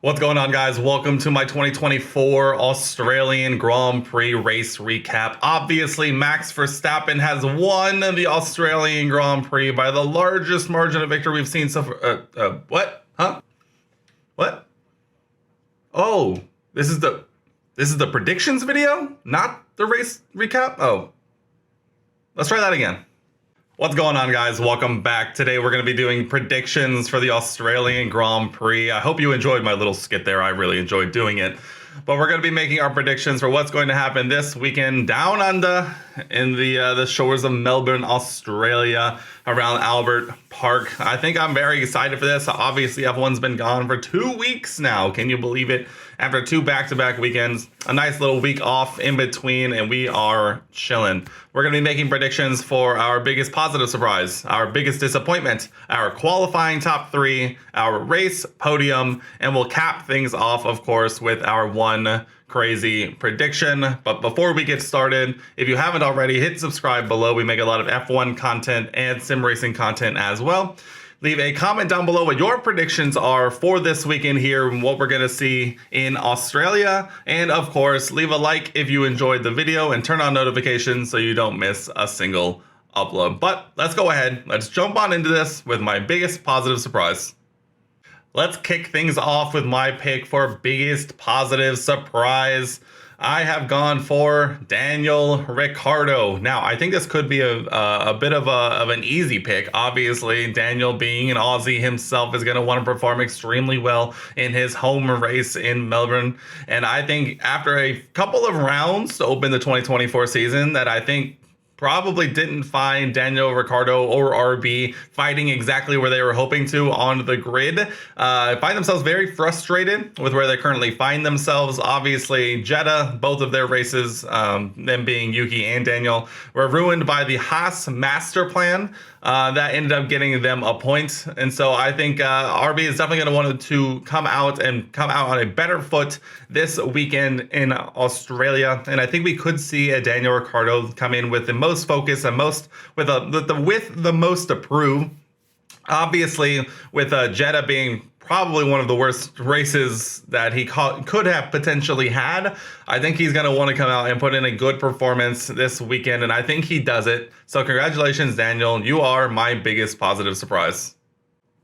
What's going on, guys? Welcome to my 2024 Australian Grand Prix race recap. Obviously, Max Verstappen has won the Australian Grand Prix by the largest margin of victory we've seen so far. What? Huh? What? Oh, this is the predictions video, not the race recap? Oh. Let's try that again. What's going on, guys? Welcome back. Today we're going to be doing predictions for the Australian Grand Prix. I hope you enjoyed my little skit there. I really enjoyed doing it. But we're going to be making our predictions for what's going to happen this weekend down under in the shores of Melbourne, Australia, around Albert Park. I think I'm very excited for this. Obviously, F1's been gone for 2 weeks now. Can you believe it? After two back-to-back weekends, a nice little week off in between, and we are chilling. We're going to be making predictions for our biggest positive surprise, our biggest disappointment, our qualifying top three, our race podium, and we'll cap things off, of course, with our one crazy prediction. But before we get started, if you haven't already, hit subscribe below. We make a lot of F1 content and sim racing content as well. Leave a comment down below what your predictions are for this weekend here and what we're going to see in Australia. And of course, leave a like if you enjoyed the video and turn on notifications so you don't miss a single upload. But let's go ahead. Let's jump on into this with my biggest positive surprise. Let's kick things off with my pick for biggest positive surprise. I have gone for Daniel Ricciardo. Now, I think this could be a bit of an easy pick. Obviously, Daniel, being an Aussie himself, is going to want to perform extremely well in his home race in Melbourne. And I think after a couple of rounds to open the 2024 season, that I think probably didn't find Daniel Ricciardo or RB fighting exactly where they were hoping to on the grid. Find themselves very frustrated with where they currently find themselves. Obviously, Jeddah, both of their races, them being Yuki and Daniel, were ruined by the Haas master plan. That ended up getting them a point. And so I think RB is definitely going to want to come out on a better foot this weekend in Australia. And I think we could see a Daniel Ricciardo come in with the most focus and with the most to prove. Obviously, with Jeddah being probably one of the worst races that he could have potentially had, I think he's going to want to come out and put in a good performance this weekend, and I think he does it. So congratulations, Daniel. You are my biggest positive surprise.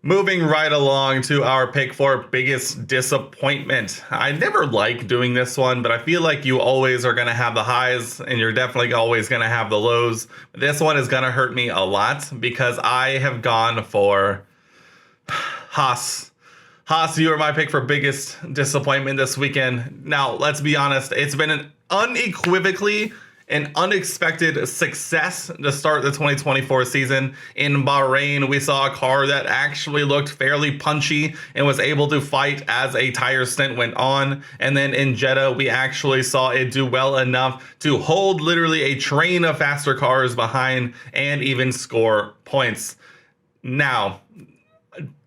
Moving right along to our pick for biggest disappointment. I never like doing this one, but I feel like you always are going to have the highs and you're definitely always going to have the lows. This one is going to hurt me a lot because I have gone for Haas. Haas, you are my pick for biggest disappointment this weekend. Now, let's be honest. It's been an unequivocally an unexpected success to start the 2024 season. In Bahrain, we saw a car that actually looked fairly punchy and was able to fight as a tire stint went on. And then in Jeddah, we actually saw it do well enough to hold literally a train of faster cars behind and even score points. Now,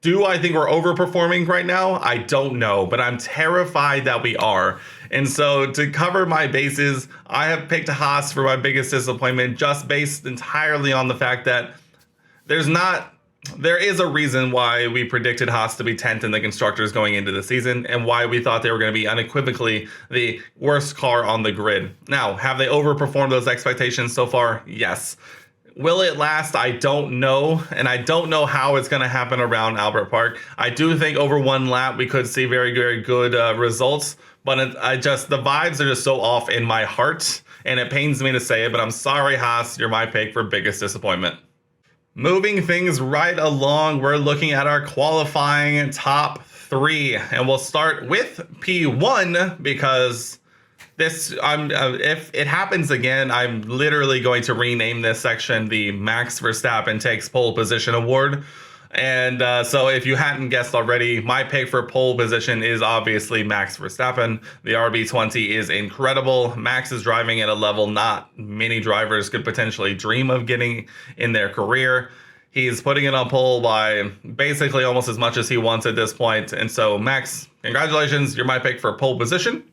do I think we're overperforming right now? I don't know, but I'm terrified that we are. And so to cover my bases, I have picked Haas for my biggest disappointment, just based entirely on the fact that there is a reason why we predicted Haas to be 10th in the constructors going into the season and why we thought they were going to be unequivocally the worst car on the grid. Now, have they overperformed those expectations so far? Yes. Will it last? I don't know, and I don't know how it's going to happen around Albert Park. I do think over one lap we could see very, very good results, but the vibes are just so off in my heart, and it pains me to say it, but I'm sorry, Haas, you're my pick for biggest disappointment. Moving things right along, we're looking at our qualifying top three, and we'll start with P1 because if it happens again, I'm literally going to rename this section the Max Verstappen Takes Pole Position Award. And so if you hadn't guessed already, my pick for pole position is obviously Max Verstappen. The RB20 is incredible. Max is driving at a level not many drivers could potentially dream of getting in their career. He's putting it on pole by basically almost as much as he wants at this point. And so Max, congratulations, you're my pick for pole position.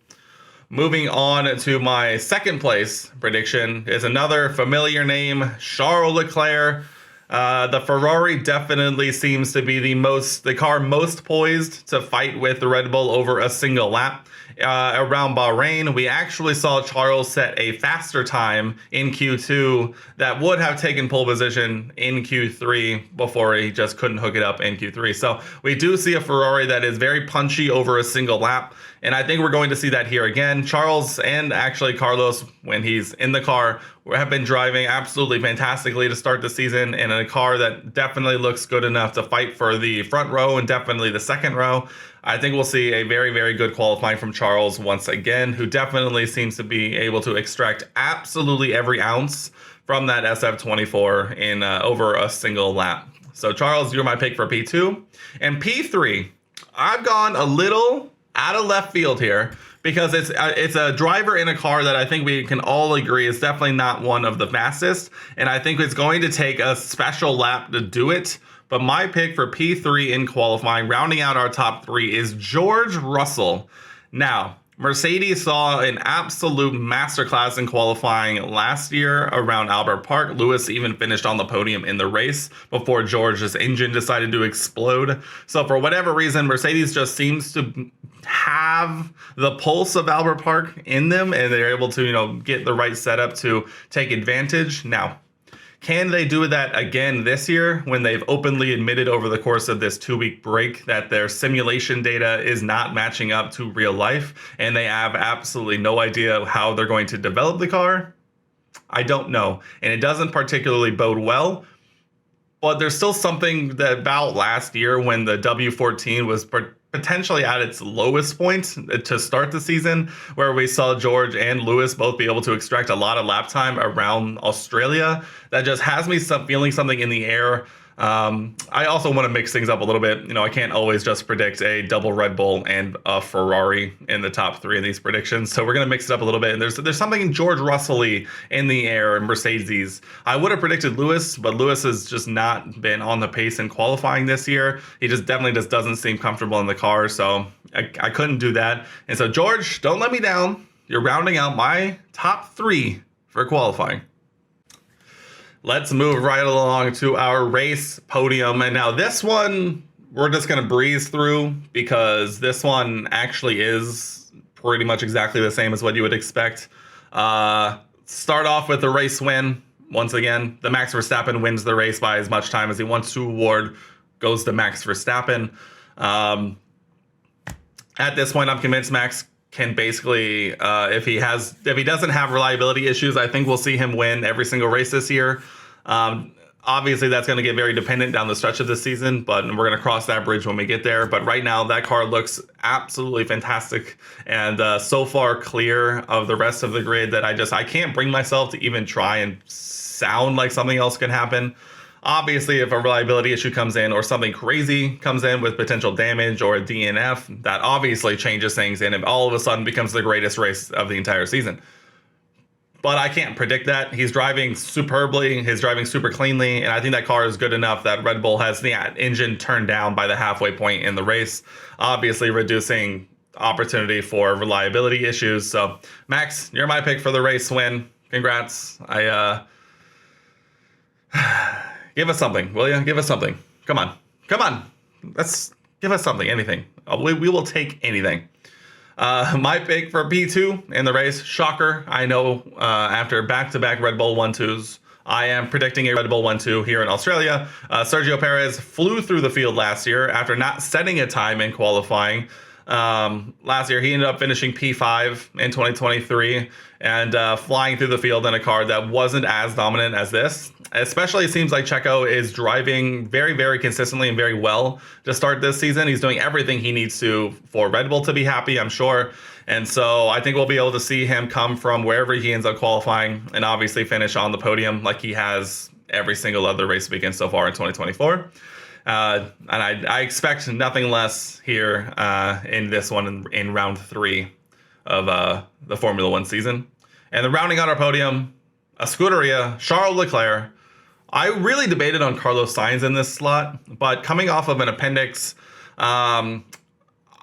Moving on to my second place prediction is another familiar name, Charles Leclerc. The Ferrari definitely seems to be the car most poised to fight with the Red Bull over a single lap. Around Bahrain, we actually saw Charles set a faster time in Q2 that would have taken pole position in Q3 before he just couldn't hook it up in Q3. So we do see a Ferrari that is very punchy over a single lap. And I think we're going to see that here again. Charles and actually Carlos, when he's in the car, have been driving absolutely fantastically to start the season in a car that definitely looks good enough to fight for the front row and definitely the second row. I think we'll see a very, very good qualifying from Charles once again, who definitely seems to be able to extract absolutely every ounce from that SF24 in over a single lap. So Charles, you're my pick for P2. And P3, I've gone a little out of left field here because it's a driver in a car that I think we can all agree is definitely not one of the fastest, and I think it's going to take a special lap to do it. But my pick for P3 in qualifying, rounding out our top three, is George Russell. Now, Mercedes saw an absolute masterclass in qualifying last year around Albert Park. Lewis even finished on the podium in the race before George's engine decided to explode. So for whatever reason, Mercedes just seems to have the pulse of Albert Park in them, and they're able to, get the right setup to take advantage. Now, can they do that again this year when they've openly admitted over the course of this 2-week break that their simulation data is not matching up to real life and they have absolutely no idea how they're going to develop the car? I don't know. And it doesn't particularly bode well. But there's still something that about last year when the W14 was potentially at its lowest point to start the season, where we saw George and Lewis both be able to extract a lot of lap time around Australia. That just has me feeling something in the air. I also want to mix things up a little bit. I can't always just predict a double Red Bull and a Ferrari in the top three of these predictions. So we're going to mix it up a little bit. And there's something George Russell-y in the air in Mercedes. I would have predicted Lewis, but Lewis has just not been on the pace in qualifying this year. He definitely doesn't seem comfortable in the car. So I couldn't do that. And so George, don't let me down. You're rounding out my top three for qualifying. Let's move right along to our race podium. And now this one, we're just going to breeze through because this one actually is pretty much exactly the same as what you would expect. Start off with the race win. Once again, the Max Verstappen wins the race by as much time as he wants to. Award goes to Max Verstappen. At this point, I'm convinced Max can basically, if he doesn't have reliability issues, I think we'll see him win every single race this year. Obviously, that's going to get very dependent down the stretch of the season, but we're going to cross that bridge when we get there. But right now, that car looks absolutely fantastic and so far clear of the rest of the grid that I can't bring myself to even try and sound like something else can happen. Obviously, if a reliability issue comes in or something crazy comes in with potential damage or a DNF, that obviously changes things and it all of a sudden becomes the greatest race of the entire season. But I can't predict that. He's driving superbly. He's driving super cleanly. And I think that car is good enough that Red Bull has the engine turned down by the halfway point in the race, obviously reducing opportunity for reliability issues. So, Max, you're my pick for the race win. Congrats. Give us something, will you? Give us something. Come on. Let's give us something, anything. We will take anything. My pick for P2 in the race, shocker. I know after back-to-back Red Bull 1-2s, I am predicting a Red Bull 1-2 here in Australia. Sergio Perez flew through the field last year after not setting a time in qualifying. Last year, he ended up finishing P5 in 2023 and flying through the field in a car that wasn't as dominant as this. Especially, it seems like Checo is driving very, very consistently and very well to start this season. He's doing everything he needs to for Red Bull to be happy, I'm sure. And so I think we'll be able to see him come from wherever he ends up qualifying and obviously finish on the podium like he has every single other race weekend so far in 2024. And I expect nothing less here in this one in round 3 of the Formula One season. And then rounding out our podium, a Scuderia, Charles Leclerc. I really debated on Carlos Sainz in this slot, but coming off of an appendix, I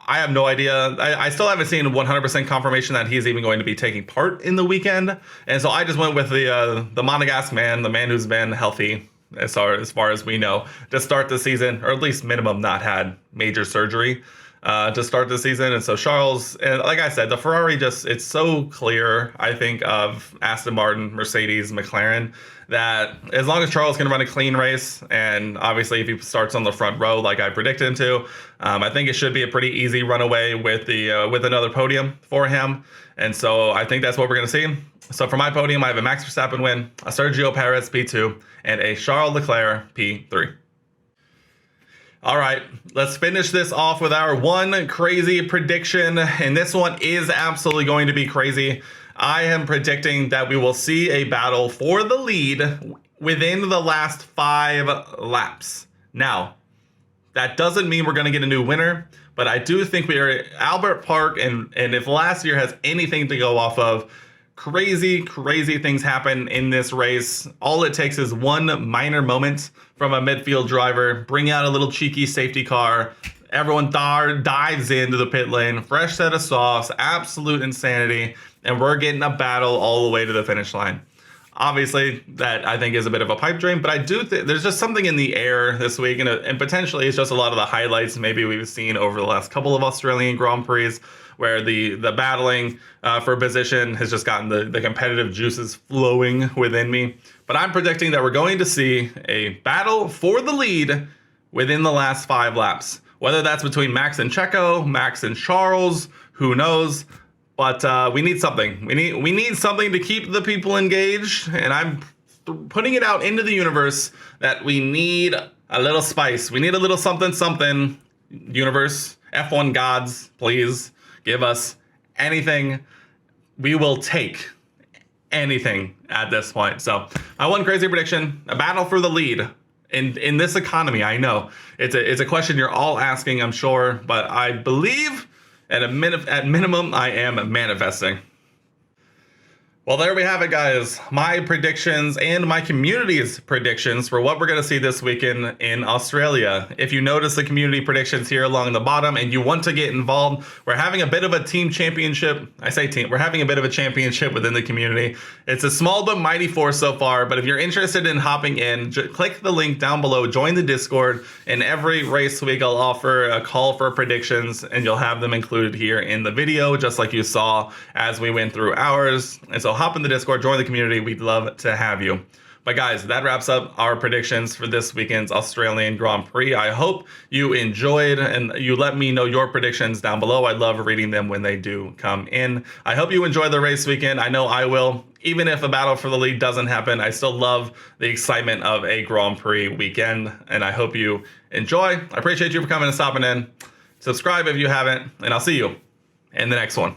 have no idea. I still haven't seen 100% confirmation that he's even going to be taking part in the weekend. And so I just went with the Monegasque man, the man who's been healthy as far as we know, to start the season, or at least minimum not had major surgery to start the season. And so Charles, and like I said, the Ferrari it's so clear, I think, of Aston Martin, Mercedes, McLaren, that as long as Charles can run a clean race, and obviously if he starts on the front row like I predicted him to, I think it should be a pretty easy runaway with another podium for him. And so I think that's what we're going to see. So for my podium, I have a Max Verstappen win, a Sergio Perez P2, and a Charles Leclerc P3. All right, let's finish this off with our one crazy prediction, and this one is absolutely going to be crazy. I am predicting that we will see a battle for the lead within the last 5 laps. Now, that doesn't mean we're going to get a new winner, but I do think we are at Albert Park, and if last year has anything to go off of, crazy things happen in this race. All it takes is one minor moment from a midfield driver, bring out a little cheeky safety car, everyone dives into the pit lane, fresh set of softs, absolute insanity, and we're getting a battle all the way to the finish line. Obviously, that I think is a bit of a pipe dream, but I do think there's just something in the air this week, and potentially it's just a lot of the highlights maybe we've seen over the last couple of Australian Grand Prix, where the battling for position has just gotten the competitive juices flowing within me. But I'm predicting that we're going to see a battle for the lead within the last 5 laps. Whether that's between Max and Checo, Max and Charles, who knows? But we need something. We need something to keep the people engaged, and I'm putting it out into the universe that we need a little spice. We need a little something. Universe, F1 gods, please give us anything. We will take anything at this point. So my one crazy prediction: a battle for the lead in this economy. I know it's a question you're all asking, I'm sure, but I believe at minimum I am manifesting. Well, there we have it, guys. My predictions and my community's predictions for what we're going to see this weekend in Australia. If you notice the community predictions here along the bottom and you want to get involved, we're having a bit of a team championship. I say team. We're having a bit of a championship within the community. It's a small but mighty force so far, but if you're interested in hopping in, click the link down below, join the Discord, and every race week I'll offer a call for predictions, and you'll have them included here in the video, just like you saw as we went through ours. And so hop in the Discord, join the community. We'd love to have you. But guys, that wraps up our predictions for this weekend's Australian Grand Prix. I hope you enjoyed, and you let me know your predictions down below. I love reading them when they do come in. I hope you enjoy the race weekend. I know I will. Even if a battle for the lead doesn't happen, I still love the excitement of a Grand Prix weekend, and I hope you enjoy. I appreciate you for coming and stopping in. Subscribe if you haven't, and I'll see you in the next one.